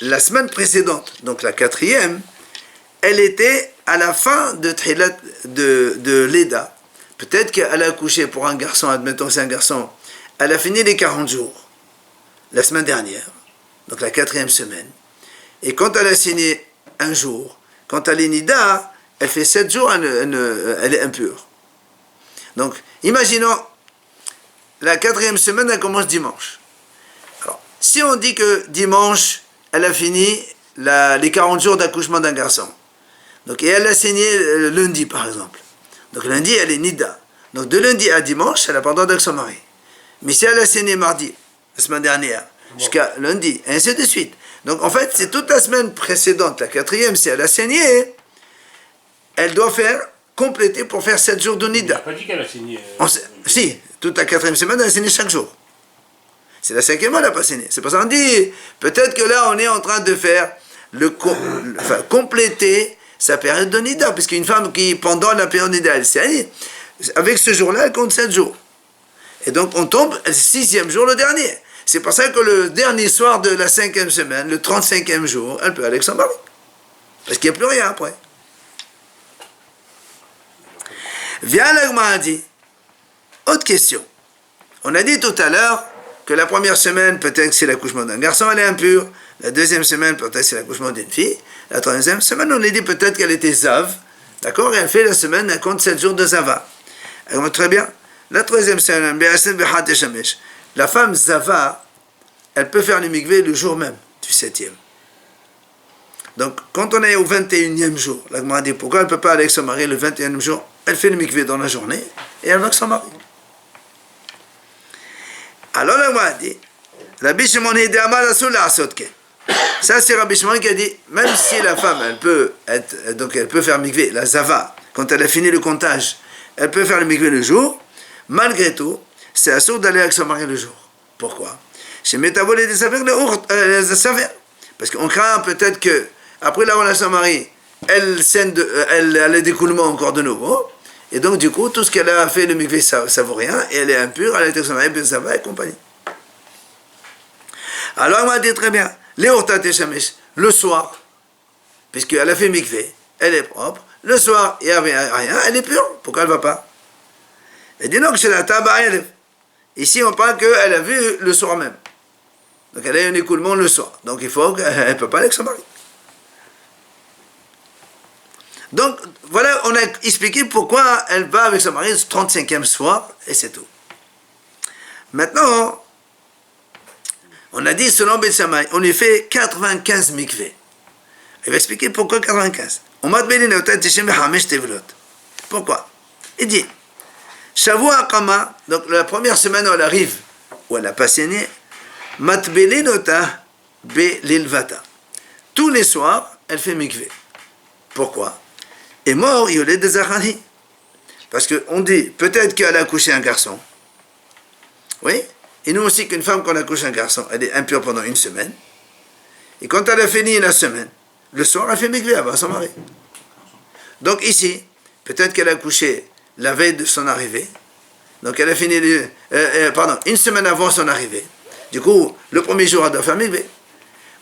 la semaine précédente, donc la quatrième, elle était à la fin de l'Eda. Peut-être qu'elle a accouché pour un garçon, admettons que c'est un garçon, elle a fini les 40 jours, la semaine dernière, donc la quatrième semaine. Et quand elle a signé un jour, quand elle est Nida, elle fait 7 jours, elle est impure. Donc, imaginons, la quatrième semaine, elle commence dimanche. Alors, si on dit que dimanche, elle a fini les 40 jours d'accouchement d'un garçon, donc, et elle a signé lundi, par exemple. Donc, lundi, elle est Nida. Donc, de lundi à dimanche, elle n'a pas le droit d'être son mari. Mais si elle a signé mardi, la semaine dernière, jusqu'à lundi, et ainsi de suite. Donc, en fait, c'est toute la semaine précédente, la quatrième, si elle a signé, elle doit compléter pour faire 7 jours de Nida. Elle n'a pas dit qu'elle a signé. Si, toute la quatrième semaine, elle a signé chaque jour. C'est la cinquième, elle n'a pas signé. C'est pour ça qu'on dit, peut-être que là, on est en train de faire compléter sa période de Nida, puisqu'une femme qui, pendant la période de Nida, elle saigne, avec ce jour-là, elle compte 7 jours. Et donc, on tombe le 6e jour, le dernier. C'est pour ça que le dernier soir de la 5e semaine, le 35e jour, elle peut aller avec son mari. Parce qu'il n'y a plus rien après. Viens l'Agma dit, autre question. On a dit tout à l'heure que la première semaine, peut-être que c'est l'accouchement d'un garçon, elle est impure. La deuxième semaine, peut-être que c'est l'accouchement d'une fille. La troisième semaine, on a dit peut-être qu'elle était Zav. D'accord? Et elle fait la semaine, elle compte 7 jours de Zava. Très bien. La troisième semaine, la femme Zava, elle peut faire le mikvé le jour même du 7e. Donc, quand on est au 21e jour, la Gemara dit pourquoi elle ne peut pas aller avec son mari le 21e jour? Elle fait le mikvé dans la journée et elle va avec son mari. Alors la Gemara dit, Rabbi Shimon Hidi Amar Asur La'asot Ken. Ça, c'est Rabbi Shimon qui a dit, même si la femme, elle peut faire mikvé, la Zava, quand elle a fini le comptage, elle peut faire le mikvé le jour, malgré tout, c'est assourd d'aller avec son mari le jour. Pourquoi? Chez Métabol et des Savers, parce qu'on craint peut-être que, après l'avoir avec son mari, elle a d'écoulement encore de nouveau, et donc du coup, tout ce qu'elle a fait le mikvé, ça vaut rien, et elle est impure, elle est avec son mari, ça va et compagnie. Alors on m'a dit très bien, le soir, puisqu'elle a fait mikvé, elle est propre, le soir, il n'y a rien, elle est pure, pourquoi elle ne va pas? Elle dit non, que c'est la tabac. Ici, on parle qu'elle a vu le soir même. Donc elle a un écoulement le soir. Donc il faut qu'elle ne peut pas aller avec son mari. Donc voilà, on a expliqué pourquoi elle va avec son mari le 35e soir, et c'est tout. Maintenant, on a dit, selon Beth Shammai, on lui fait 95 mikveh. Il va expliquer pourquoi 95. On m'a demandé pourquoi? Il dit, Shavua Kama, donc la première semaine où elle arrive, où elle n'a pas saigné, Matbelinota Belilvata. Tous les soirs, elle fait mikveh. Pourquoi? Et mort, il y a des arani. Parce qu'on dit, peut-être qu'elle a accouché un garçon. Oui? Et nous aussi, qu'une femme, quand elle accouche un garçon, elle est impure pendant une semaine. Et quand elle a fini la semaine, le soir, elle fait mikveh avant son mari. Donc ici, peut-être qu'elle a accouché la veille de son arrivée. Donc elle a fini, une semaine avant son arrivée. Du coup, le premier jour, elle doit faire mikveh.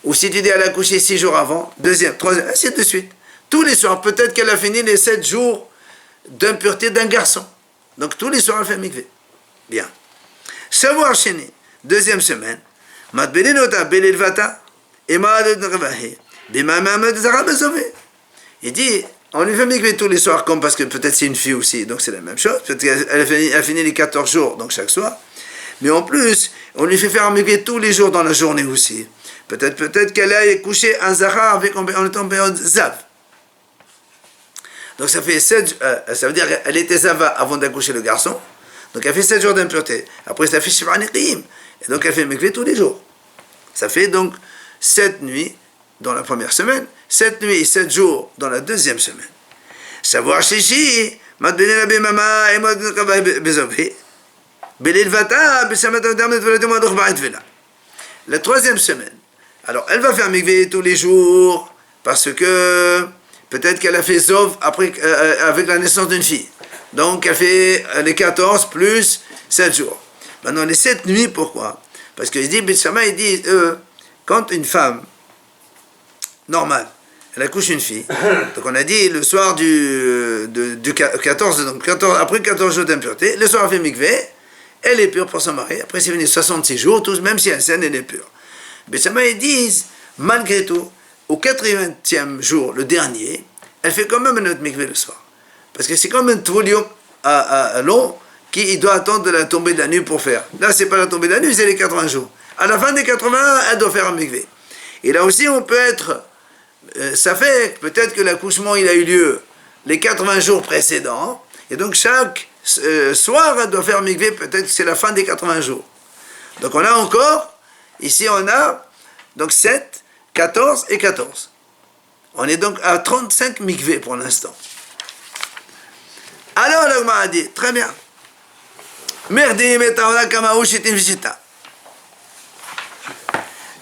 Ou si tu dis elle a accouché 6 jours avant, deuxième, troisième, ainsi de suite. Tous les soirs, peut-être qu'elle a fini les 7 jours d'impureté d'un garçon. Donc tous les soirs, elle fait mikveh. Bien. Savoir Sheni, deuxième semaine, Matbelinota Belilvata, et Ma'adad il dit, on lui fait mikveh tous les soirs, comme parce que peut-être c'est une fille aussi, donc c'est la même chose. Peut-être qu'elle a fini les 14 jours, donc chaque soir. Mais en plus, on lui fait faire un mikveh tous les jours dans la journée aussi. Peut-être qu'elle a couché un Zahar en étant en période Zav. Donc ça fait 7, ça veut dire qu'elle était Zava avant d'accoucher le garçon. Donc elle fait 7 jours d'impureté. Après ça fait Shiva Niqim. Et donc elle fait mikveh tous les jours. Ça fait donc 7 nuits dans la première semaine, 7 nuits et 7 jours dans la deuxième semaine. Savoir Shishi, Madbenina Bemama et Madbenina Bezobhi. Belilvata, la troisième semaine. Alors elle va faire mikveh tous les jours parce que peut-être qu'elle a fait Zov après, avec la naissance d'une fille. Donc elle fait les 14 plus 7 jours. Maintenant les 7 nuits, pourquoi? Parce qu'il dit, Beth Shammai, il dit, quand une femme, normal. Elle accouche une fille. Donc on a dit le soir du 14, donc 14, après 14 jours d'impureté, le soir elle fait mikvé, elle est pure pour son mari. Après c'est venu 66 jours, tous, même si elle scène, elle est pure. Mais ils disent, malgré tout, au 80e jour, le dernier, elle fait quand même un autre mikvé le soir. Parce que c'est comme un trolion long qui doit attendre de la tombée de la nuit pour faire. Là, c'est pas la tombée de la nuit, c'est les 80 jours. À la fin des 80, elle doit faire un mikvé. Et là aussi, on peut être... ça fait peut-être que l'accouchement, il a eu lieu les 80 jours précédents. Et donc, chaque soir, elle doit faire mikvé, peut-être que c'est la fin des 80 jours. Donc, on a encore, ici, on a donc 7, 14 et 14. On est donc à 35 mikvé pour l'instant. Alors, le Gemara a dit, très bien. Merdim et Taola Kamaou Shitin Vishita.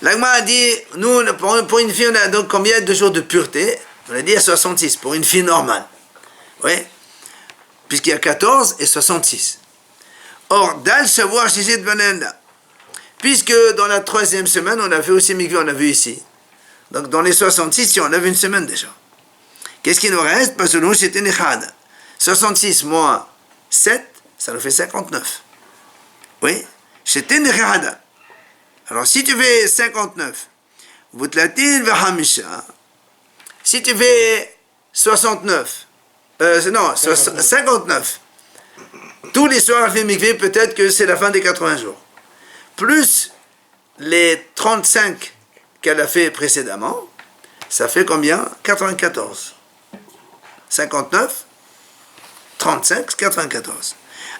L'Agma a dit, nous, pour une fille, on a donc combien de jours de pureté? On a dit à 66, pour une fille normale. Oui. Puisqu'il y a 14 et 66. Or, Dal Shavuah Shishit Benenda. Puisque dans la 3e semaine, on a fait aussi mikvé, on a vu ici. Donc dans les 66, si on a vu une semaine déjà. Qu'est-ce qui nous reste? Parce que nous, c'était Nechad. 66 moins 7, ça nous fait 59. Oui. C'était Nechad. Alors, si tu fais 59, si tu fais 69, 59, tous les soirs elle fait mikvé, peut-être que c'est la fin des 80 jours. Plus les 35 qu'elle a fait précédemment, ça fait combien? 94. 59, 35, 94.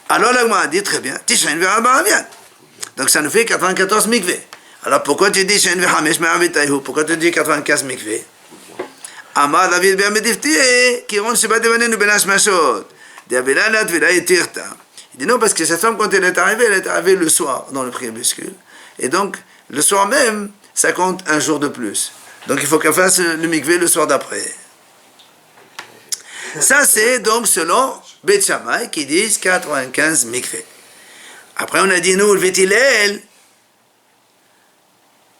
Alors, là, moi, dit très bien, Tishain verra Baravian. Donc ça nous fait 94 mikvé. Alors pourquoi tu dis Shen Vehamesh Me'avitaïhu? Pourquoi tu dis 95 mikvé? Amar David Be'amedifti, Kiron Sheba Devanenu Benash Mashot. Deavelanat Vela Etirta. Il dit non, parce que cette femme, quand elle est arrivée le soir dans le crépuscule. Et donc, le soir même, ça compte un jour de plus. Donc il faut qu'elle fasse le mikvé le soir d'après. Ça, c'est donc selon Beth Shammai qui disent 95 mikvé. Après, on a dit, nous, le Vétilel,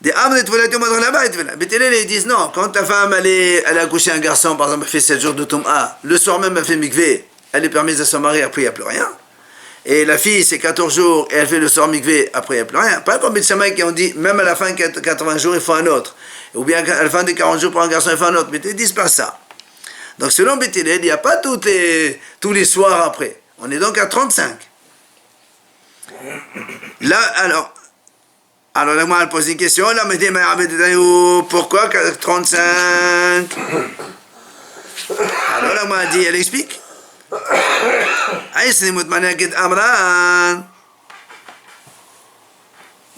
des Amret Volatum là-bas, Vétilel, ils disent non, quand ta femme, elle a accouché un garçon, par exemple, elle fait 7 jours de Toum'a, le soir même, elle fait mikvé, elle est permise à son mari, après, il n'y a plus rien. Et la fille, c'est 14 jours, et elle fait le soir mikvé, après, il n'y a plus rien. Pas comme les Samaïs qui ont dit, même à la fin de 80 jours, il faut un autre. Ou bien à la fin des 40 jours, pour un garçon, il faut un autre. Mais ils ne disent pas ça. Donc, selon Vétilel, il n'y a pas tous les soirs après. On est donc à 35. Là, alors là, moi, elle pose une question, là, pourquoi 35? Alors là, moi, elle dit, elle explique.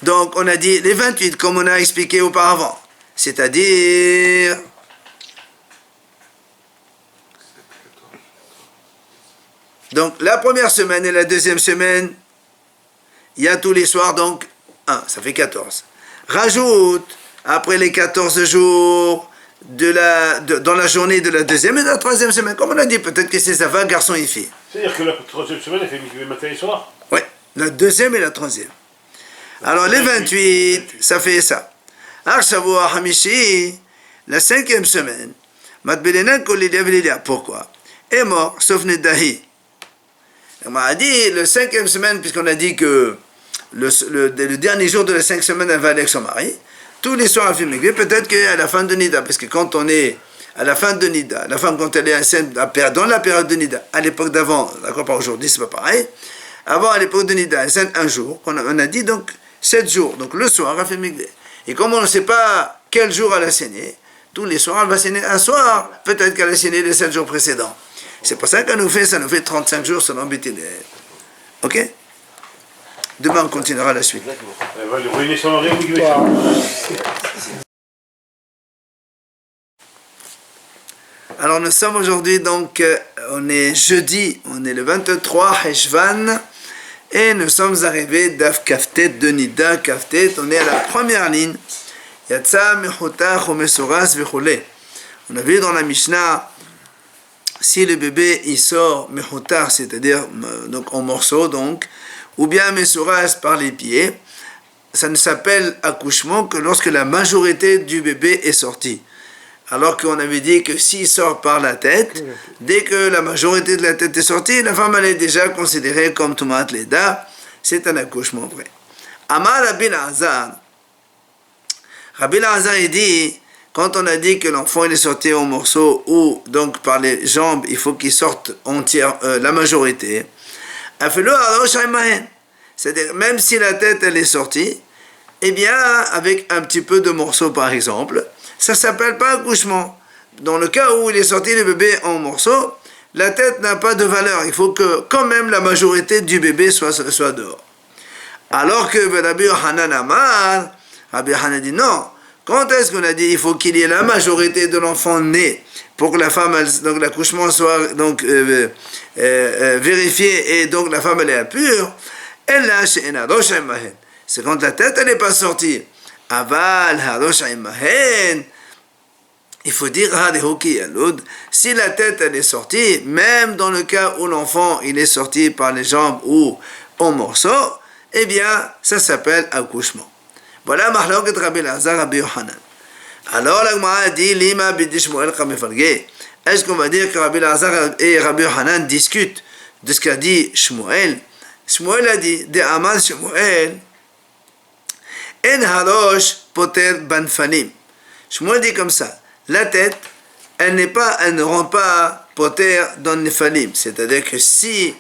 Donc, on a dit les 28, comme on a expliqué auparavant. C'est-à-dire... Donc, la première semaine et la deuxième semaine, il y a tous les soirs, donc, 1, ça fait 14. Rajoute, après les 14 jours, dans la journée de la deuxième et de la troisième semaine. Comme on a dit, peut-être que c'est ça va, garçon et fille. C'est-à-dire que la troisième semaine, elle fait mikvé matin et soir? Oui, la deuxième et la troisième. Alors, les 28, ça fait ça. Arshavua Hamishi, la 5e semaine, Matbelena Kolilia, pourquoi? Est mort, sauf Nedahi. On a dit, le 5e semaine, puisqu'on a dit que le dernier jour de la 5e semaine, elle va aller avec son mari, tous les soirs elle fait mikvé, peut-être qu'à la fin de Nida, parce que quand on est à la fin de Nida, la femme quand elle est enceinte, dans la période de Nida, à l'époque d'avant, d'accord, pas aujourd'hui, c'est pas pareil, avant à l'époque de Nida, enceinte un jour, on a dit donc 7 jours, donc le soir elle fait mikvé. Et comme on ne sait pas quel jour elle a saigné, tous les soirs elle va saigner un soir, peut-être qu'elle a saigné les 7 jours précédents. C'est pour ça ça nous fait 35 jours selon Bétilel. Ok? Demain, on continuera la suite. Alors, nous sommes aujourd'hui, donc, on est jeudi, on est le 23 Heshvan, et nous sommes arrivés d'Af Kaftet de Nida, Kaftet, on est à la première ligne. Yatsa Mechotach Omesoras Vechole. On a vu dans la Mishnah, si le bébé il sort Mechotach, c'est-à-dire donc en morceaux, donc, ou bien Mesoras par les pieds, ça ne s'appelle accouchement que lorsque la majorité du bébé est sortie. Alors qu'on avait dit que s'il sort par la tête, dès que la majorité de la tête est sortie, la femme elle est déjà considérée comme Tumat Leda. C'est un accouchement vrai. Amar Rabbi Azar. Rabbi Azar il dit, quand on a dit que l'enfant il est sorti en morceaux ou donc par les jambes, il faut qu'il sorte entière, la majorité. C'est-à-dire, même si la tête elle est sortie, eh bien, avec un petit peu de morceaux par exemple, ça ne s'appelle pas accouchement. Dans le cas où il est sorti le bébé en morceaux, la tête n'a pas de valeur. Il faut que quand même la majorité du bébé soit dehors. Alors que Rabbi Yohanan Amar, Rabbi Yohanan dit non. Quand est-ce qu'on a dit il faut qu'il y ait la majorité de l'enfant né pour que la femme, donc l'accouchement soit donc vérifié et donc la femme elle est impure? C'est quand la tête elle n'est pas sortie. Aval harosh imahen. Il faut dire si la tête elle est sortie, même dans le cas où l'enfant il est sorti par les jambes ou en morceaux, eh bien ça s'appelle accouchement. Voilà mahloket Rabbi Elazar Rabbi Yohanan. Alors la Gemara dit lima bidi Shmuel kamefarge. Est-ce qu'on va dire que Rabbi Elazar et Rabbi Yohanan discutent de ce qu'a dit Shmuel? Shmuel a dit de Amal Shmuel en harosh poter banfanim. Shmuel dit comme ça. La tête, elle ne rend pas poter dans les falim. C'est-à-dire que si,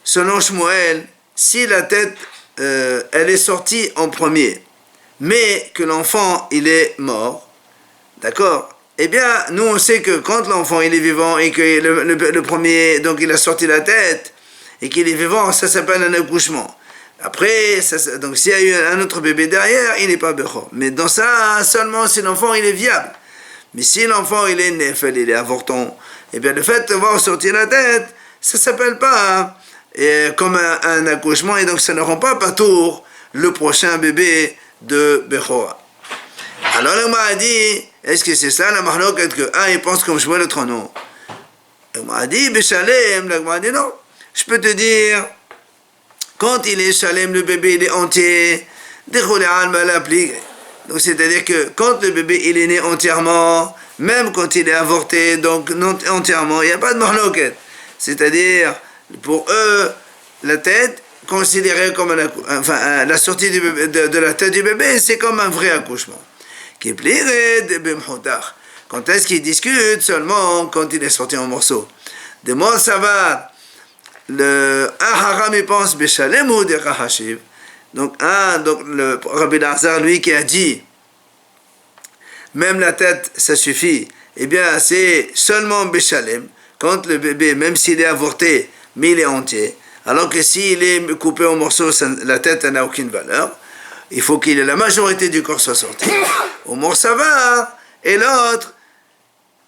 selon Shmuel, si la tête, elle est sortie en premier, mais que l'enfant, il est mort, d'accord? Eh bien, nous, on sait que quand l'enfant, il est vivant et que le premier, donc il a sorti la tête et qu'il est vivant, ça s'appelle un accouchement. Après, donc s'il y a eu un autre bébé derrière, il n'est pas bechor. Mais dans ça, seulement si l'enfant il est viable. Mais si l'enfant il est nefel, il est avorton, eh bien le fait de voir sortir la tête, ça ne s'appelle pas comme un accouchement et donc ça ne rend pas patour le prochain bébé de bechor. Alors le m'a dit, est-ce que c'est ça la mahloket que il pense comme je vois le tronon? Le m'a dit, Béchalem, le m'a dit non. Je peux te dire. Quand il est shalem, le bébé il est entier, donc c'est-à-dire que quand le bébé il est né entièrement, même quand il est avorté, donc non entièrement, il n'y a pas de mahloket. C'est-à-dire, pour eux, la tête, considérée comme la sortie du bébé, de la tête du bébé, c'est comme un vrai accouchement. Quand est-ce qu'ils discutent? Seulement quand il est sorti en morceaux. De moi, ça va. Le haram il pense Béchalem ou de Rahashiv. Donc le Rabbi Elazar lui qui a dit même la tête ça suffit, eh bien c'est seulement Béchalem quand le bébé, même s'il est avorté mais il est entier, alors que s'il est coupé en morceaux, la tête n'a aucune valeur. Il faut qu'il ait la majorité du corps soit sorti. Au mort ça va, et l'autre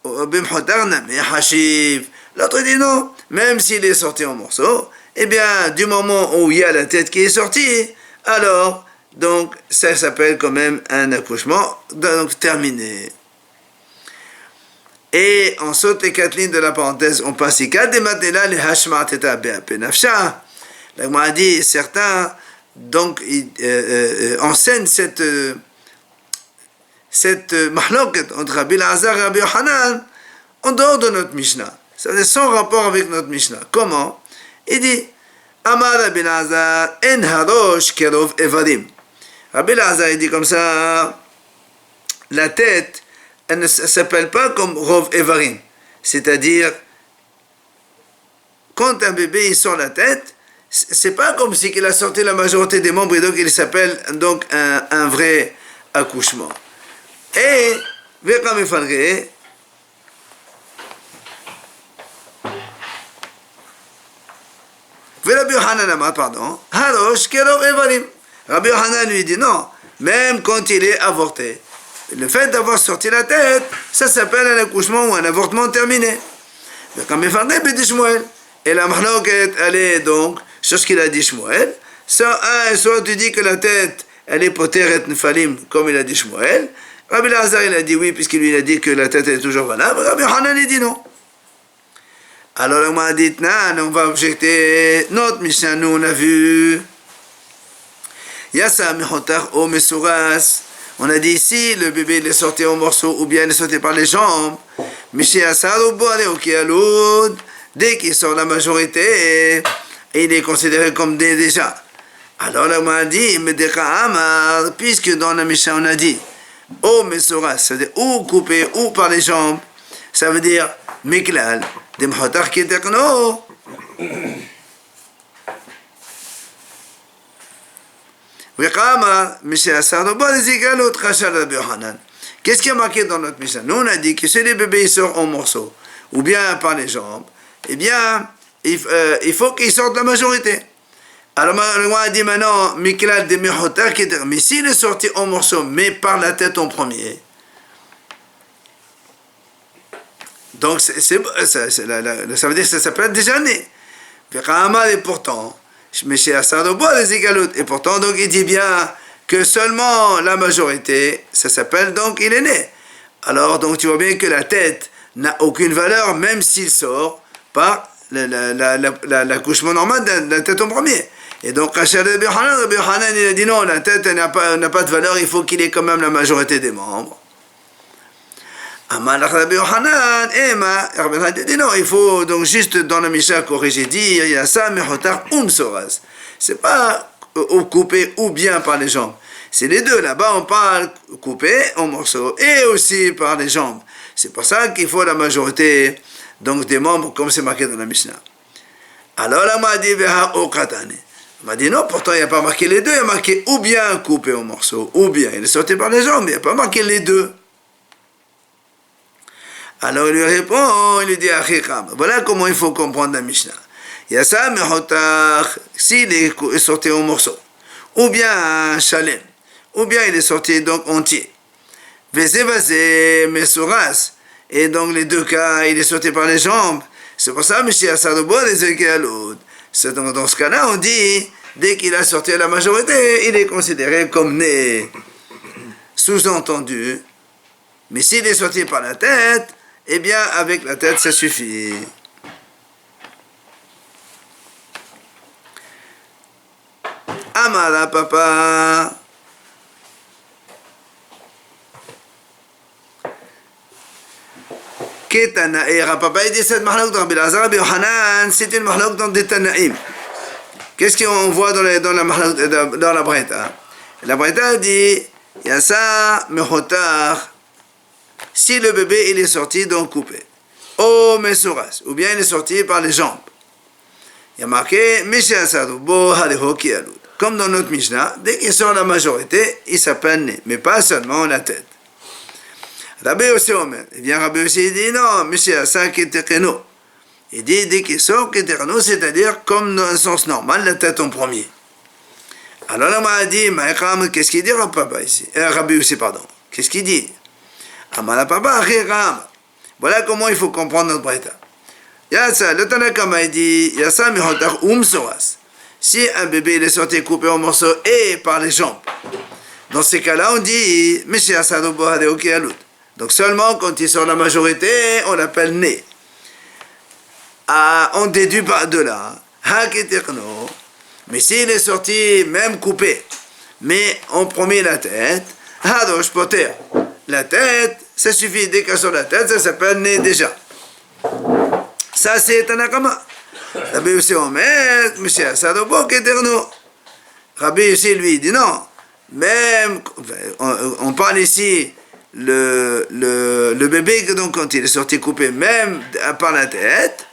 Bimhotar Nami Hashiv. L'autre dit non, même s'il est sorti en morceaux, eh bien, du moment où il y a la tête qui est sortie, alors, donc, ça s'appelle quand même un accouchement, donc terminé. Et on saute les 4 lignes de la parenthèse, on passe ici. La Gemara dit, certains, donc, enseignent cette mahloket entre Rabbi Elazar et Rabbi Yohanan en dehors de notre Mishnah. C'est sans rapport avec notre Mishnah. Comment? Il dit Amar Rabbi Elazar en harosh kerov evarim. Rabbi Elazar il dit comme ça, la tête, elle ne s'appelle pas comme rov evarim. C'est-à-dire, quand un bébé il sort la tête, c'est pas comme si il a sorti la majorité des membres et donc il s'appelle donc un vrai accouchement. Et, Vekam Efalre, Rabbi Yohanan, pardon, Harosh Kerov Evarim. Rabbi Yohanan lui dit non, même quand il est avorté, le fait d'avoir sorti la tête, ça s'appelle un accouchement ou un avortement terminé. Et la mahloket, elle est donc sur ce qu'il a dit Shmuel. Soit tu dis que la tête, elle est poteret nefalim, comme il a dit Shmuel. Rabbi Elazar, il a dit oui, puisqu'il lui a dit que la tête est toujours valable. Rabbi Yohanan, il dit non. Alors, on m'a dit, on va objecter. Notre Mishnah, nous, on a vu. Yassa mechotar o mesuras On a dit ici, le bébé il est sorti en morceaux ou bien il est sorti par les jambes. Dès qu'il sort la majorité, il est considéré comme né déjà. Alors là, on a dit, puisque dans la Mishnah on a dit, Mesoras, ça veut dire ou coupé ou par les jambes, ça veut dire Miklal, des Mhotar qui étaient Qu'est-ce qui est marqué dans notre Mishnah? Nous on a dit que si les bébés sortent en morceaux ou bien par les jambes, eh bien il faut qu'ils sortent la majorité. Alors on a dit maintenant Miklal de Mehotar qui est, mais s'il est sorti en morceaux mais par la tête en premier, donc ça veut dire que ça s'appelle déjà né. Et pourtant et pourtant, donc, il dit bien que seulement la majorité, ça s'appelle donc il est né. Alors, donc, tu vois bien que la tête n'a aucune valeur, même s'il sort par l'accouchement normal de la tête en premier. Et donc, Rabbi Yochanan, il a dit non, la tête n'a pas de valeur, il faut qu'il ait quand même la majorité des membres. Rabbi Yochanan, Rabbi Yochanan dit non, il faut donc juste dans la Mishnah corriger, dire il y a ça, Mehotar Soraz. C'est pas coupé ou bien par les jambes. C'est les deux. Là-bas, on parle coupé en morceaux et aussi par les jambes. C'est pour ça qu'il faut la majorité donc des membres, comme c'est marqué dans la Mishnah. Alors là, on m'a dit on m'a dit non, pourtant il n'y a pas marqué les deux, il y a marqué ou bien coupé en morceaux, ou bien il est sorti par les jambes, il n'y a pas marqué les deux. Alors il lui répond, il lui dit Achikam. Voilà comment il faut comprendre la Mishnah. Yassa mehotar, s'il est sorti en morceaux, ou bien un chalem, ou bien il est sorti donc entier. Vezevazé mesuras, et donc les deux cas, il est sorti par les jambes. C'est pour ça, Monsieur Assadobo, les Ekealod. Dans ce cas-là, on dit, dès qu'il a sorti la majorité, il est considéré comme né. Sous-entendu, mais s'il est sorti par la tête, eh bien, avec la tête, ça suffit. Amara papa. Ketana et papa, il dit cette mahlok dans Bilazar, Rabbi Yochanan, c'est une mahlok dans des Tanaïm. Qu'est-ce qu'on voit dans la mahlok, dans la Breta? La Breta dit, Yassa mehotar. Si le bébé il est sorti donc coupé, mesuras, ou bien il est sorti par les jambes, il y a marqué comme dans notre Mishnah, dès qu'il sort la majorité, il s'appelle né, mais pas seulement la tête. Rabbi aussi Omer, il vient Rabbi aussi, il dit non, il dit dès qu'il sort keterno, c'est-à-dire comme dans un sens normal, la tête en premier. Alors là, on m'a dit, qu'est-ce qu'il dit Rabbi ici? Rabbi aussi, pardon, qu'est-ce qu'il dit? Voilà comment il faut comprendre notre Breta. Yassa, le Tanakama il dit Yassa mihotar soras. Si un bébé il est sorti coupé en morceaux et par les jambes, dans ces cas-là on dit donc seulement quand il sort la majorité, on l'appelle né. On déduit pas de là. Mais s'il est sorti même coupé, mais on promet la tête, hadosh poter. La tête, ça suffit, dès qu'elle sort la tête, ça s'appelle né déjà. Ça, c'est Tanakama. Rabbi aussi Omer, Monsieur Asadobo, Keterno. Rabbi aussi, lui, dit non. Même, on parle ici, le bébé, donc, quand il est sorti coupé, même par la tête,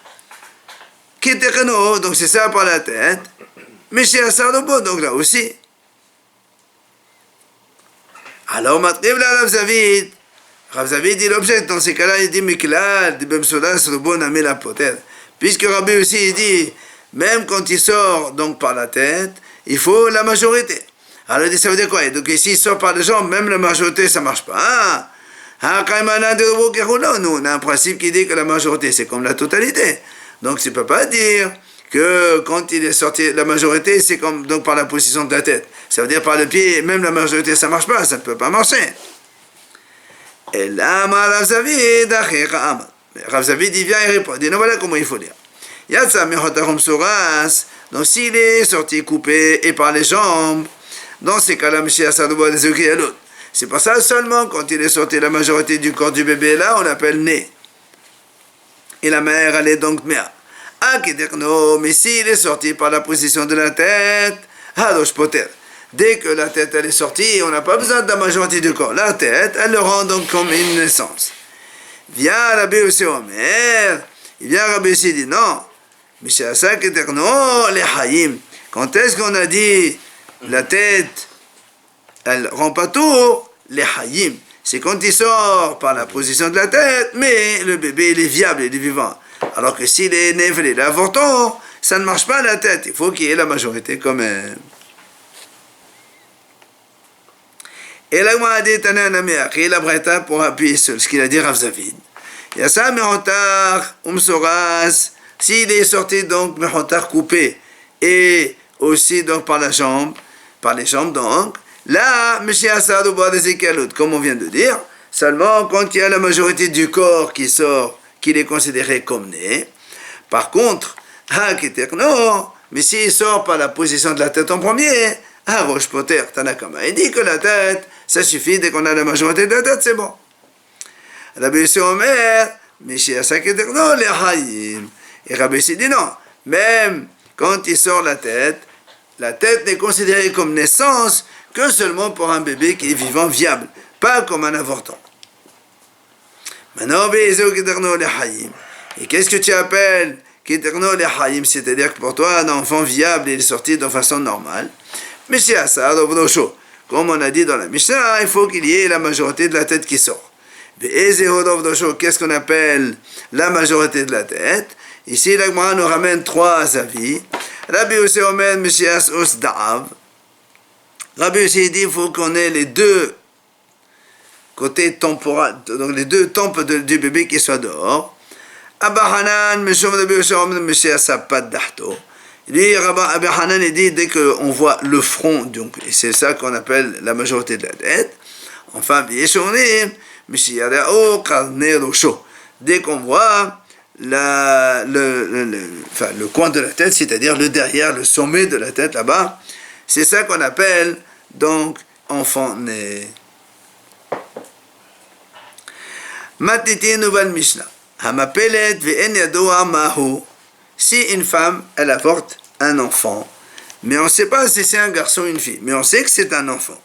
Keterno, donc c'est ça par la tête, Monsieur Asadobo, donc là aussi. Alors, Matriv la Rav Zavid. Rav Zavid dit l'objet, dans ces cas-là, il dit Miklal, dit Bemsoda, c'est le bon ami la potette. Puisque Rabbi aussi, il dit, même quand il sort donc par la tête, il faut la majorité. Alors, il dit, ça veut dire quoi? Donc, ici, il sort par les jambes, même la majorité, ça ne marche pas. Nous, on a un principe qui dit que la majorité, c'est comme la totalité. Donc, tu ne peux pas dire que quand il est sorti, la majorité, c'est comme donc par la position de la tête. Ça veut dire par le pied, même la majorité, ça ne marche pas, ça ne peut pas marcher. Et là, Rav Zavid, Rav Zavid, il vient et répond, il dit, non, voilà comment il faut dire. Yatsa mehotarum suras, donc s'il est sorti coupé et par les jambes, dans ces cas-là, Monsieur Assadoua des Eukiyalot, C'est pour ça seulement quand il est sorti la majorité du corps du bébé là, on l'appelle né. Et la mère, elle est donc mea. Mais s'il est sorti par la position de la tête, hadosh poter. Dès que la tête elle est sortie, on n'a pas besoin de la majorité du corps. La tête, elle le rend donc comme une naissance. Vient Rabbi Yossi Omer, il vient Rabbi Yossi dit non. Mais c'est ça que les hayim. Quand est-ce qu'on a dit la tête, elle rend pas tout, les hayim. C'est quand il sort par la position de la tête, mais le bébé il est viable, il est vivant. Alors que s'il est né, il est avortant, ça ne marche pas la tête. Il faut qu'il y ait la majorité quand même. Et là, on a dit, il a breta pour appuyer sur ce qu'il a dit Rav Zavid. Yassa mehotar umsoras, s'il est sorti donc mehotar coupé, et aussi donc par les jambes donc, là, Monsieur Assad au bord des écaloutes, comme on vient de dire, seulement quand il y a la majorité du corps qui sort, qu'il est considéré comme né. Par contre, non, mais s'il sort par la position de la tête en premier, Roche Poter, Tanakama, il dit que la tête, ça suffit, dès qu'on a la majorité de la tête, c'est bon. Rabbi Yossi Omer, mais chez non, les Haïm. Et Rabbi Yossi dit non, même quand il sort la tête n'est considérée comme naissance que seulement pour un bébé qui est vivant, viable, pas comme un avortant. Maintenant, et qu'est-ce que tu appelles Kiterno les Haïm, c'est-à-dire que pour toi, un enfant viable, il est sorti de façon normale. Mais c'est à ça, comme on a dit dans la Mishnah, il faut qu'il y ait la majorité de la tête qui sort. Qu'est-ce qu'on appelle la majorité de la tête? Ici, la Gemara nous ramène trois avis. Rabbi Yossi Omer, Meshias Os Da'av. Rabbi Yossi dit qu'il faut qu'on ait les deux côtés temporaux, donc les deux tempes du bébé qui soient dehors. Abba Hanan, Rabbi Yossi Omer, Meshias Apad Dahto. Lui, Rabbi Hanan, il dit dès qu'on voit le front, donc c'est ça qu'on appelle la majorité de la tête. Enfin, dès qu'on voit le coin de la tête, c'est-à-dire le derrière, le sommet de la tête là-bas, c'est ça qu'on appelle donc enfant né. Matiti nouvelle Mishnah. Hamapelet ve'en yadoa mahu. Si une femme, elle avorte un enfant, mais on ne sait pas si c'est un garçon ou une fille, mais on sait que c'est un enfant.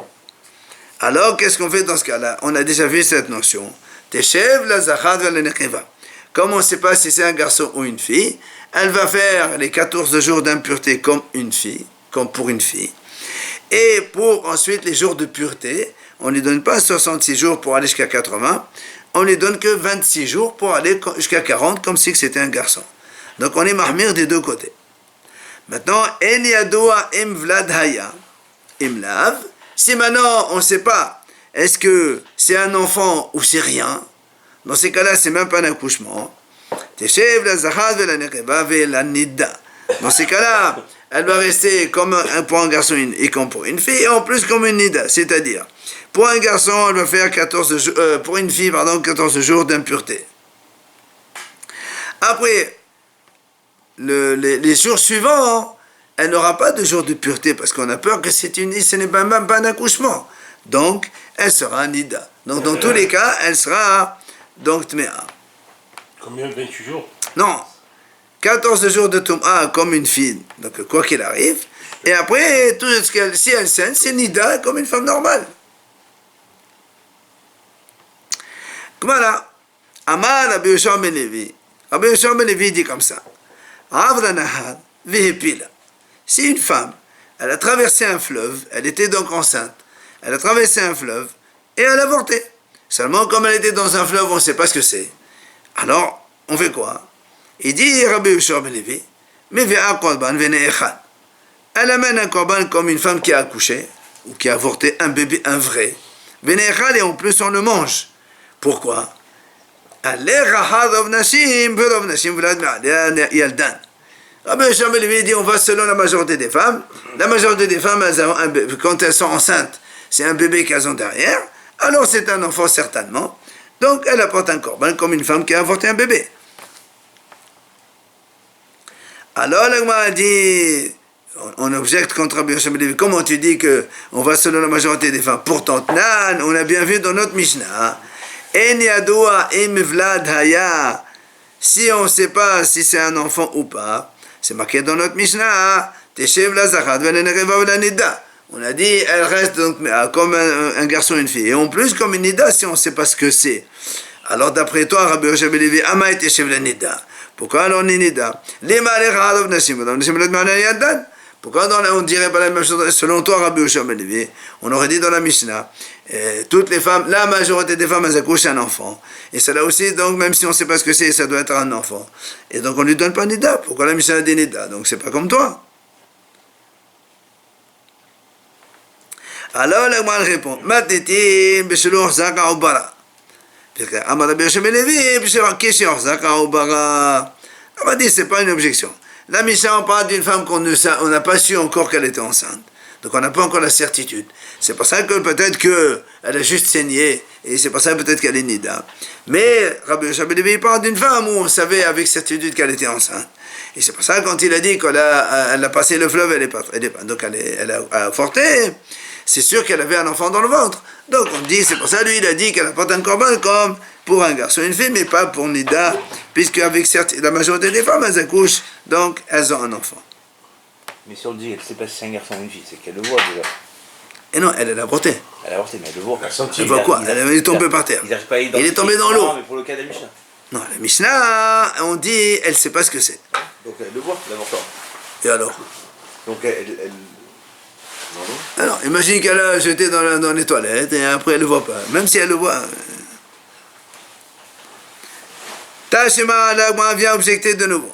Alors, qu'est-ce qu'on fait dans ce cas-là? On a déjà vu cette notion. Teshev la zachad ve la necheva. Comme on ne sait pas si c'est un garçon ou une fille, elle va faire les 14 jours d'impureté comme une fille, comme pour une fille. Et pour ensuite les jours de pureté, on ne lui donne pas 66 jours pour aller jusqu'à 80, on ne lui donne que 26 jours pour aller jusqu'à 40, comme si c'était un garçon. Donc on est mahmir des deux côtés. Maintenant, en yadoa im vlad haya, im lav. Si maintenant on ne sait pas, est-ce que c'est un enfant ou c'est rien? Dans ces cas-là, c'est même pas un accouchement. Teshev la zachad ve la necheva ve la nidda. Dans ces cas-là, elle va rester comme pour un garçon et comme pour une fille, et en plus comme une nidda. C'est-à-dire, pour un garçon, elle va faire 14 jours, pour une fille, 14 jours d'impureté. Après, les jours suivants, elle n'aura pas de jour de pureté parce qu'on a peur que ce n'est même pas un accouchement. Donc, elle sera nida. Donc, dans tous les cas, elle sera donc tmea. Combien? 28 jours? Non, 14 jours de tmea comme une fille, donc quoi qu'il arrive. Et après, tout ce qu'elle, si elle saigne, c'est nida comme une femme normale. Voilà. Amar Rabbi Yoshua ben Levi. Rabbi Yoshua ben Levi dit comme ça. Avra nahar vehepila. Si une femme, elle a traversé un fleuve, elle était donc enceinte, elle a traversé un fleuve et elle a avorté. Seulement, comme elle était dans un fleuve, on ne sait pas ce que c'est. Alors, on fait quoi? Il dit, Rabbi Yoshua ben Levi, mais ve'a korban ve'ne'echad. Elle amène un korban comme une femme qui a accouché, ou qui a avorté un bébé, un vrai. Ve'ne'echad, et en plus, on le mange. Pourquoi? Rabbi Yoshua ben Levi dit on va selon la majorité des femmes. La majorité des femmes, quand elles sont enceintes, c'est un bébé qu'elles ont derrière. Alors c'est un enfant certainement. Donc elle apporte un korban comme une femme qui a avorté un bébé. Alors la Gemara dit On objecte contre Rabbi Yoshua ben Levi. Comment tu dis qu'on va selon la majorité des femmes? Pourtant, on a bien vu dans notre Mishnah, En yadoua im vlad haya, si on ne sait pas si c'est un enfant ou pas, c'est marqué dans notre Mishnah, Teshev la zachat velenekeva velanida. On a dit, elle reste donc comme un garçon et une fille. Et en plus, comme une nida, si on ne sait pas ce que c'est. Alors, d'après toi, Rabbi Yoshua ben Levi, Ama et Teshev la nida. Pourquoi alors on est nida? Pourquoi on ne dirait pas la même chose? Selon toi, Rabbi Yoshua ben Levi, on aurait dit dans la Mishnah, toutes les femmes, la majorité des femmes, elles accouchent un enfant. Et cela aussi, donc, même si on ne sait pas ce que c'est, ça doit être un enfant. Et donc, on ne lui donne pas nida. Pourquoi la Mishnah dit nida? Donc, c'est pas comme toi. Alors, la Gemara répond, Matiti, Besheloch Zaka Obara. Parce que, Amar Rabbi Yoshua ben Levi, Besheloch Kesheloch Zaka Obara. On va dire, c'est pas une objection. La Mishnah, on parle d'une femme qu'on n'a pas su encore qu'elle était enceinte. Donc on n'a pas encore la certitude. C'est pour ça que peut-être qu'elle a juste saigné, et c'est pour ça peut-être qu'elle est nida. Mais Rabbi Yoshua ben Levi parle d'une femme où on savait avec certitude qu'elle était enceinte. Et c'est pour ça quand il a dit qu'elle a passé le fleuve, donc elle a avorté, c'est sûr qu'elle avait un enfant dans le ventre. Donc on dit, c'est pour ça lui il a dit qu'elle apporte un corban comme pour un garçon et une fille, mais pas pour nida, puisque avec la majorité des femmes elles accouchent, donc elles ont un enfant. Mais si on dit qu'elle ne sait pas si c'est un garçon ou une fille, c'est qu'elle le voit déjà. Et non, elle a avorté. Elle a avorté, mais elle le voit. Elle voit quoi? Elle est tombée par terre. Il est tombé dans l'eau. Non, mais pour le cas de la Mishnah. Non, la Mishnah, on dit, elle ne sait pas ce que c'est. Donc elle le voit, l'avortement. Et alors? Donc elle... Non, non. Alors, imagine qu'elle a jeté dans les toilettes et après elle ne le voit pas. Même si elle le voit. Tashema, là, on vient objecter de nouveau.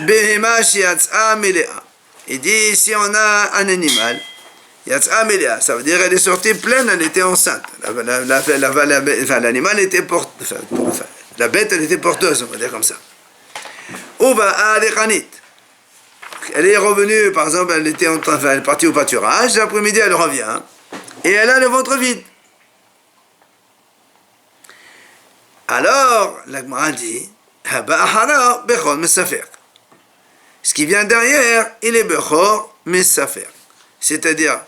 Behema shiatsa melea. Il dit, si on a un animal, yatsa melea, ça veut dire elle est sortie pleine, elle était enceinte. L'animal était porteuse. La bête, elle était porteuse, on va dire comme ça. Uba alechanit. Elle est revenue, par exemple, elle est partie au pâturage, l'après-midi elle revient, et elle a le ventre vide. Alors, la Gemara dit, ce qui vient derrière, il est Bechor Mesafer. C'est-à-dire,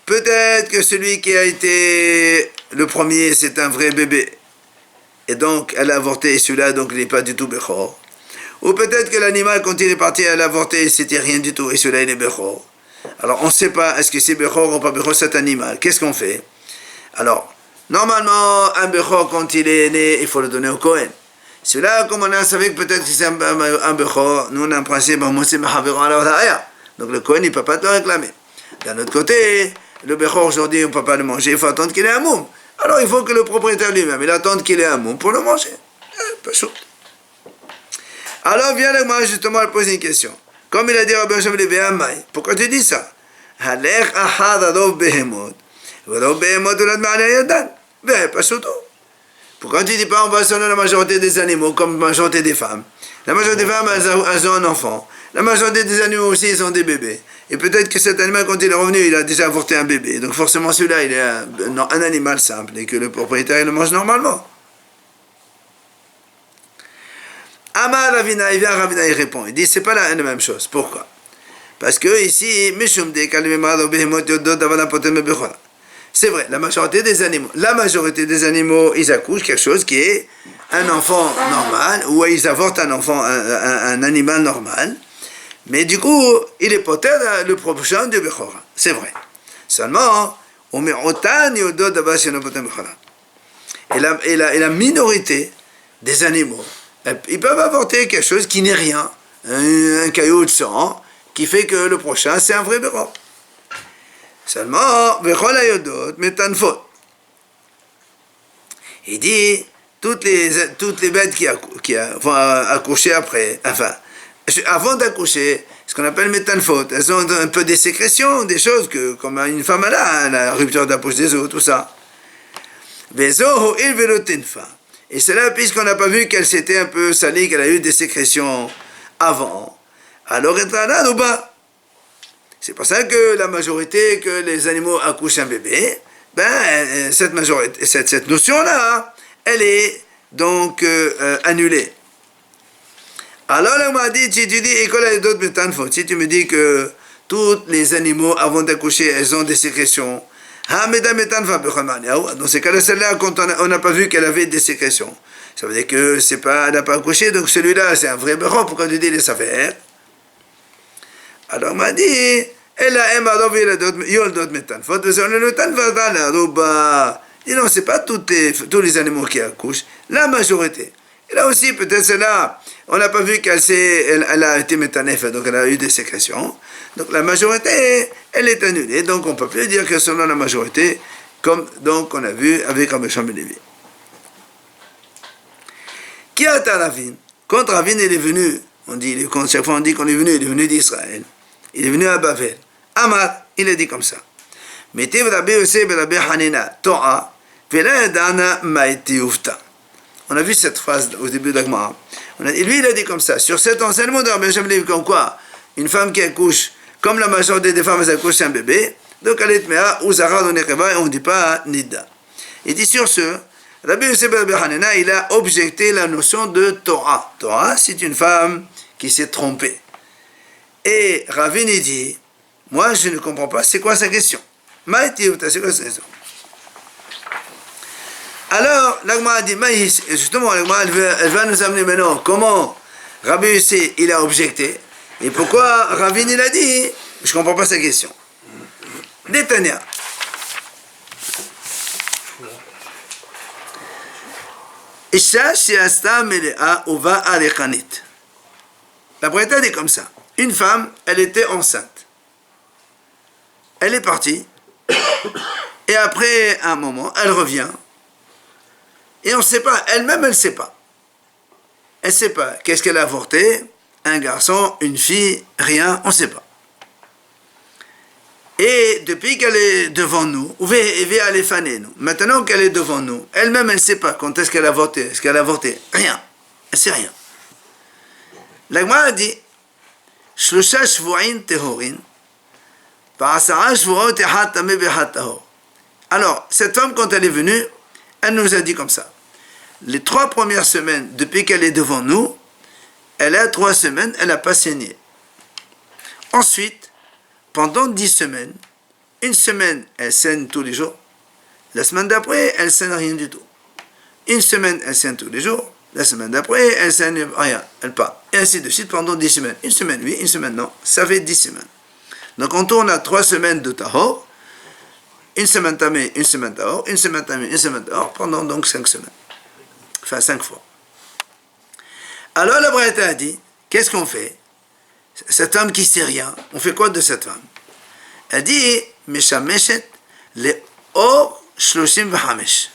peut-être que celui qui a été le premier, c'est un vrai bébé, et donc elle a avorté, et celui-là, donc il n'est pas du tout Bechor. Ou peut-être que l'animal, quand il est parti, elle a avorté, c'était rien du tout, et celui-là, il est Bechor. Alors, on ne sait pas, est-ce que c'est Bechor ou pas Bechor cet animal? Qu'est-ce qu'on fait? Alors, normalement, un Bechor, quand il est né, il faut le donner au Kohen. Celui-là, comme on a savait que peut-être que c'est un Bechor, nous on a un principe, donc le Kohen, il ne peut pas te le réclamer. D'un autre côté, le Bechor, aujourd'hui, on ne peut pas le manger, il faut attendre qu'il ait un moum. Alors, il faut que le propriétaire lui-même, il attende qu'il ait un moum pour le manger. Pas chaud. Alors vient le moi justement elle pose une question. Comme il a dit Rabbi Yoshua ben Levi, pourquoi tu dis ça? Pourquoi tu dis pas on va selon la majorité des animaux comme la majorité des femmes? La majorité des femmes elles ont un enfant. La majorité des animaux aussi ils ont des bébés. Et peut-être que cet animal quand il est revenu il a déjà avorté un bébé. Donc forcément celui-là il est un animal simple et que le propriétaire il le mange normalement. Amar Ravina, il vient Ravina, il répond. Il dit, c'est pas la même chose. Pourquoi? Parce que ici, c'est vrai, la majorité des animaux, ils accouchent quelque chose qui est un enfant normal, ou ils avortent un enfant, un animal normal. Mais du coup, il est peut-être le prochain du Bechora. C'est vrai. Seulement, et la minorité des animaux, ils peuvent avorter quelque chose qui n'est rien, un caillou de sang, qui fait que le prochain, c'est un vrai Bechor. Seulement, Bechol Ayodot, Metanfot. Il dit, toutes les bêtes qui vont accoucher après, enfin, avant d'accoucher, ce qu'on appelle Metanfot, elles ont un peu des sécrétions, des choses que, comme une femme a la rupture de la poche des os, tout ça. Vezo, il velotinfa. Et c'est là, puisqu'on n'a pas vu qu'elle s'était un peu salie, qu'elle a eu des sécrétions avant, alors c'est pour ça que la majorité, que les animaux accouchent un bébé, cette notion-là, elle est donc annulée. Alors, elle m'a dit, tu dis, école a d'autres méthanes, si tu me dis que tous les animaux, avant d'accoucher, elles ont des sécrétions. Dans ces cas-là, celle-là, quand on n'a pas vu qu'elle avait des sécrétions, ça veut dire que c'est pas, elle n'a pas accouché, donc celui-là, c'est un vrai béron, pourquoi tu dis les affaires? Alors, elle m'a dit, elle a un madov, il a d'autres méthanes. Faut dire, le tanfa dans la rouba. Dis non, c'est pas tous les animaux qui accouchent, la majorité. Et là aussi, peut-être celle-là, on n'a pas vu elle a été métanef, donc elle a eu des sécrétions. Donc la majorité, elle est annulée. Donc on ne peut plus dire que selon la majorité, comme donc on a vu avec Rabbi Shimon ben Levi. Qui a Ravin? Quand Ravin il est venu, chaque fois on dit qu'on est venu d'Israël. Il est venu à Bavel. Amar, il a dit comme ça. Mettez Rabbi Yosef et Rabbi Hanina, To'a, Vela Yadana Maïti Ufta. On a vu cette phrase au début d'Agmara. Lui, il a dit comme ça, sur cet enseignement de Rabbi Shimon ben Levi, comme quoi, une femme qui accouche, comme la majorité des femmes, elles accouchent un bébé, donc elle est mea ou zara ou nekeva, et on ne dit pas nida. Il dit sur ce, Rabbi Yosef ben Hanina, il a objecté la notion de Torah. Torah, c'est une femme qui s'est trompée. Et Ravin, il dit, moi, je ne comprends pas, c'est quoi sa question? Maïti, c'est quoi sa question? Alors, l'Agma a dit, justement, l'Agma, elle va nous amener maintenant comment Rabbi Yosef, il a objecté, et pourquoi Ravin, il a dit, je ne comprends pas sa question. Détania. Isha shiasta melea uva alechanit. La Braïta dit comme ça. Une femme, elle était enceinte. Elle est partie, et après un moment, elle revient, et on ne sait pas, elle-même, elle ne sait pas. Elle ne sait pas. Qu'est-ce qu'elle a avorté? Un garçon, une fille, rien, on ne sait pas. Et depuis qu'elle est devant nous, maintenant qu'elle est devant nous, elle-même, elle ne sait pas quand est-ce qu'elle a avorté. Est-ce qu'elle a avorté? Rien. Elle ne sait rien. L'Agma a dit, Shlosha shvu'in tehorin, va'asara shvu'ot echad tameh v'echad tahor. Alors, cette femme, quand elle est venue, elle nous a dit comme ça. Les 3 premières semaines, depuis qu'elle est devant nous, elle a 3 semaines, elle n'a pas saigné. Ensuite, pendant 10 semaines, une semaine, elle saigne tous les jours. La semaine d'après, elle saigne rien du tout. Une semaine, elle saigne tous les jours. La semaine d'après, elle saigne rien, elle part. Et ainsi de suite pendant 10 semaines. Une semaine oui, une semaine non. Ça fait 10 semaines. Donc on tourne à 3 semaines de tahor. Une semaine tamé, une semaine tahor, une semaine tamé, une semaine tahor, pendant donc 5 semaines. Enfin 5 fois. Alors la Braïta a dit, qu'est-ce qu'on fait? Cette femme qui ne sait rien, on fait quoi de cette femme? Elle dit, Meshameshet le or shloshim v'hamesh.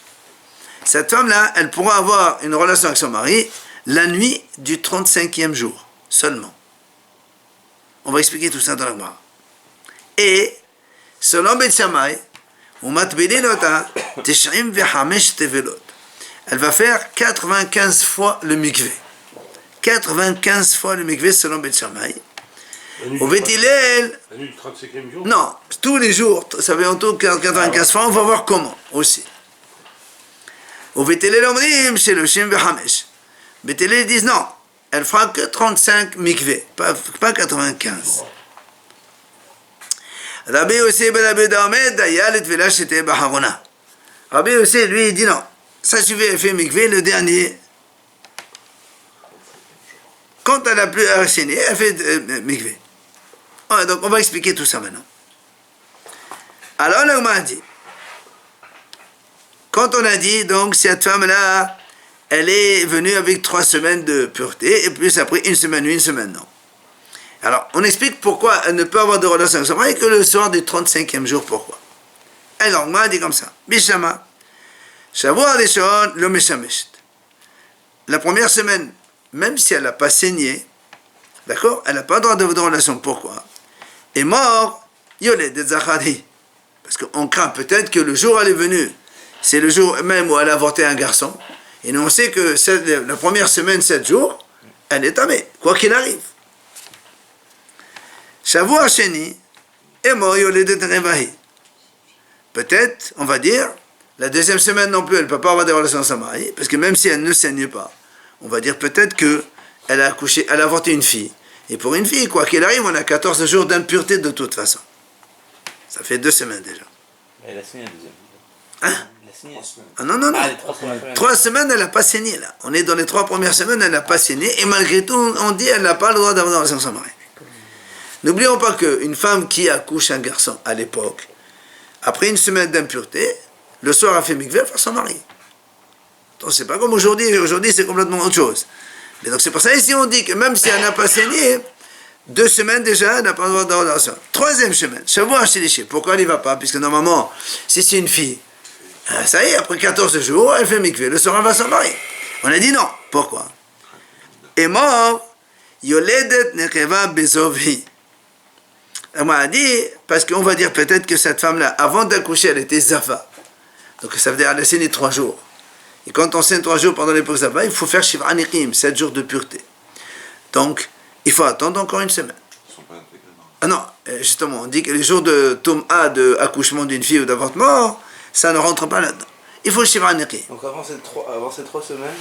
Cette femme-là, elle pourra avoir une relation avec son mari la nuit du 35e jour, seulement. On va expliquer tout ça dans la Gemara. Et, selon Bet Shammai, elle va faire 95 fois le mikvé. 95 fois le mikvé selon Bet Shammai. Au Bet Hillel, la nuit du 35e jour? Non, tous les jours, ça fait en tout 95 fois, on va voir comment aussi. Au Bet Hillel, on dit, c'est le Shim Vehamesh. Bet Hillel disent non, elle fera que 35 mikvé, pas 95. Rabbi Yosef ben Abi Damed, Dayalet Velash était Baharona. Rabbi Yosef, lui, il dit non, ça suffit, elle fait mikvé, le dernier. Quand elle n'a plus à enchaîner, elle fait mikvé. Donc on va expliquer tout ça maintenant. Alors là, on m'a dit, quand on a dit, donc, cette femme-là, elle est venue avec 3 semaines de pureté, et plus après, une semaine oui, une semaine non. Alors, on explique pourquoi elle ne peut avoir de relation avec son mari que le soir du 35e jour, pourquoi. Alors, on m'a dit comme ça, Bishama, Shavua Rishon, lo meshameshet. La première semaine, même si elle n'a pas saigné, d'accord, elle n'a pas le droit de relation, pourquoi? Est mort, Yoled et Zachari. Parce qu'on craint peut-être que le jour où elle est venue, c'est le jour même où elle a avorté un garçon, et nous on sait que la première semaine, 7 jours, elle est tamée, quoi qu'il arrive. Shavua Sheni, est mort, Yoled et Revahi. Peut-être, on va dire, la deuxième semaine non plus, elle ne peut pas avoir des relations avec son mari, parce que même si elle ne saigne pas, on va dire peut-être que elle a accouché, elle a avorté une fille. Et pour une fille, quoi qu'il arrive, on a 14 jours d'impureté de toute façon. Ça fait 2 semaines déjà. Elle a signé la deuxième. Hein? Elle a signé. Ah non, non, non. Ah, les 3 semaines. 3 semaines, elle n'a pas saigné là. On est dans les 3 premières semaines, elle n'a pas saigné. Et malgré tout, on dit qu'elle n'a pas le droit d'avoir une relation sans mari. N'oublions pas qu'une femme qui accouche un garçon à l'époque, après une semaine d'impureté, le soir a fait mikveh, elle fait son mari. Donc c'est pas comme aujourd'hui. Aujourd'hui, c'est complètement autre chose. Mais donc c'est pour ça ici on dit que même si elle n'a pas saigné, 2 semaines déjà, elle n'a pas le droit d'avoir une relation. 3e semaine, Shavua Shelishi. Pourquoi elle n'y va pas? Puisque normalement, si c'est une fille, ça y est, après 14 jours, elle fait mikveh, le soir elle va s'en marier. On a dit non. Pourquoi? Et mort, Yoledet Nekeva Bezovhi. On a dit, parce qu'on va dire peut-être que cette femme-là, avant d'accoucher, elle était Zava. Donc ça veut dire qu'elle a saigné 3 jours. Et quand on saigne 3 jours pendant l'époque Zava, il faut faire Shiv'a Nikim, 7 jours de pureté. Donc, il faut attendre encore une semaine. Ah non, justement, on dit que les jours de Tum'a, de accouchement d'une fille ou d'avortement, ça ne rentre pas là-dedans. Il faut Shiv'a Nikim. Donc avant ces 3 semaines,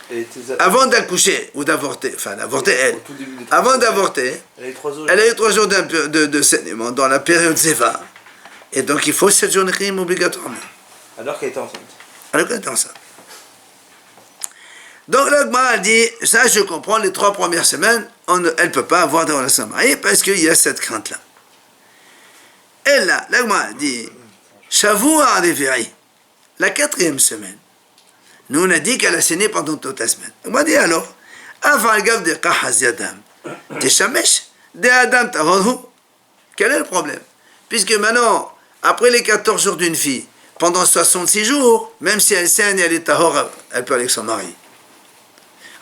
elle était avant d'accoucher ou d'avorter, enfin d'avorter elle, avant d'avorter, elle a eu 3 jours. Elle a eu 3 jours de saignement dans la période Zeva. Et donc il faut 7 jours de crime obligatoirement. Alors qu'elle était enceinte. Alors qu'elle est enceinte. Donc l'Agma a dit, ça je comprends, les 3 premières semaines, elle ne peut pas avoir de relation mariée parce qu'il y a cette crainte-là. Et là, l'Agma a dit, Shavua Riveri, la 4e semaine. Nous on a dit qu'elle a saigné pendant toute la semaine. On m'a dit alors, Avalgav de Kahaz Yadam, Teshamesh, de Adam Tahodhu. Quel est le problème? Puisque maintenant, après les 14 jours d'une fille, pendant 66 jours, même si elle saigne, elle est tahor, elle peut aller avec son mari.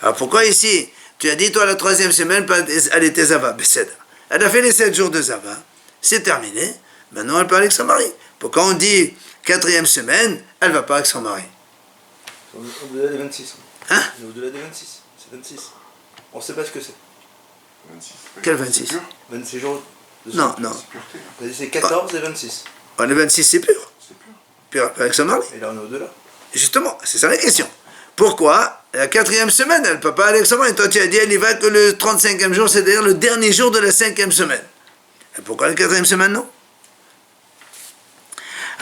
Alors pourquoi ici, tu as dit toi la 3e semaine, elle était Zava, elle a fait les 7 jours de Zava, c'est terminé, maintenant elle peut aller avec son mari. Pourquoi on dit 4e semaine, elle ne va pas avec son mari? Au-delà des 26. Hein? Au-delà des 26. C'est 26. On ne sait pas ce que c'est. 26. Quel 26? 26 jours. Non, non. C'est 14 et 26. Le 26 c'est pur. C'est pur. Pur avec son mari. Et là on est au-delà. Justement, c'est ça la question. Pourquoi la 4e semaine, elle ne peut pas aller avec son mari? Toi tu as dit, elle n'y va que le 35e jour, c'est-à-dire le dernier jour de la 5e semaine. Et pourquoi la 4e semaine non?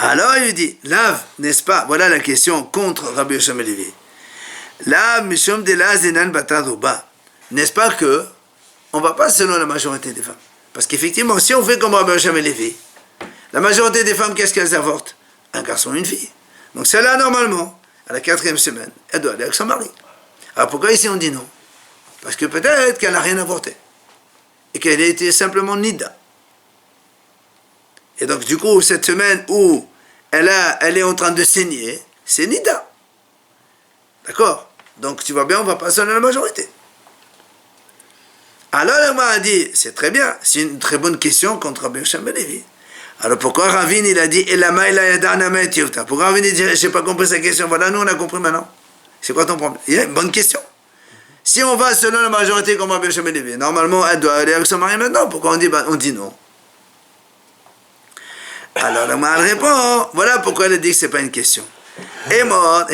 Alors il lui dit, lave, n'est-ce pas? Voilà la question contre Rabbi Yosham Levi. Lave, Mishum de la Zenan Batarouba. N'est-ce pas que on ne va pas selon la majorité des femmes? Parce qu'effectivement, si on fait comme Rabbi Yosham Levi, la majorité des femmes, qu'est-ce qu'elles avortent? Un garçon et une fille. Donc celle-là, normalement, à la 4e semaine, elle doit aller avec son mari. Alors pourquoi ici on dit non? Parce que peut-être qu'elle n'a rien avorté. Et qu'elle a été simplement nida. Et donc, du coup, cette semaine où elle est en train de saigner, c'est nida. D'accord? Donc, tu vois bien, on va pas selon la majorité. Alors, elle m'a dit, c'est très bien, c'est une très bonne question contre Rabbi Yosham Levi. Alors, pourquoi Ravine, il a dit, pourquoi Ravine, il dit, je n'ai pas compris sa question. Voilà, nous, on a compris maintenant. C'est quoi ton problème? Il y a une bonne question. Si on va selon la majorité comme Rabbi Yosham Levi, normalement, elle doit aller avec son mari maintenant. Pourquoi on dit non? Alors la mère répond, voilà pourquoi elle dit que ce n'est pas une question. Et mort,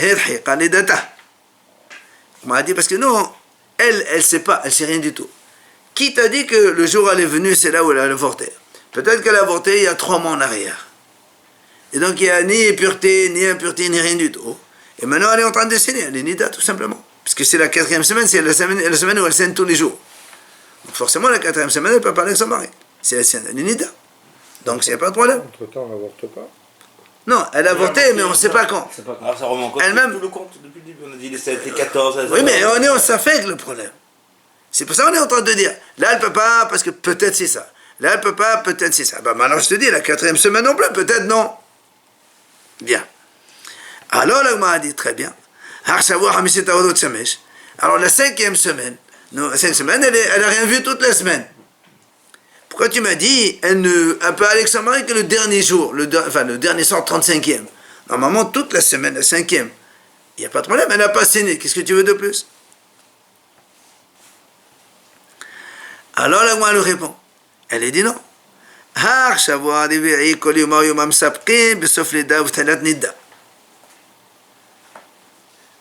on m'a dit parce que non, elle ne sait pas, elle ne sait rien du tout. Qui t'a dit que le jour où elle est venue, c'est là où elle a avorté? Peut-être qu'elle a avorté il y a 3 mois en arrière. Et donc il n'y a ni impureté, ni rien du tout. Et maintenant elle est en train de saigner, elle est nida tout simplement. Puisque c'est la 4e semaine, c'est la semaine où elle saigne tous les jours. Donc forcément la 4e semaine, elle ne peut pas parler avec son mari. C'est elle est nida. Donc, il n'y a pas de problème. Entre-temps, elle n'avorte pas. Non, elle a avorté, mais on ne sait pas quand. Alors ça remet en compte Elle-même. tout le compte depuis le début. On a dit les 7, les 14. Oui, mais on est en s'affecte le problème. C'est pour ça qu'on est en train de dire, là, elle ne peut pas, parce que peut-être c'est ça. Là, elle ne peut pas, peut-être c'est ça. Ben, maintenant, je te dis, la 4e semaine non plus, peut-être non. Bien. Alors, là, on m'a dit, très bien. Alors, la 5e semaine, non, la 5e semaine, elle n'a rien vu toute la semaine. Pourquoi tu m'as dit, elle peut aller avec son mari que le dernier jour, le dernier soir, 35e. Normalement, toute la semaine, la 5e. Il n'y a pas de problème, elle n'a pas saigné. Qu'est-ce que tu veux de plus? Alors la moi elle répond. Elle lui dit non.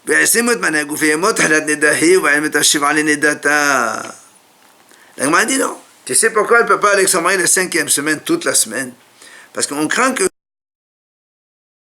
וישימו את מנה גופי תחילת נדהי ובהם תשיב על נדתה. La Gemara dit non. Tu sais pourquoi elle ne peut pas aller avec son mari la 5e semaine, toute la semaine? Parce qu'on craint que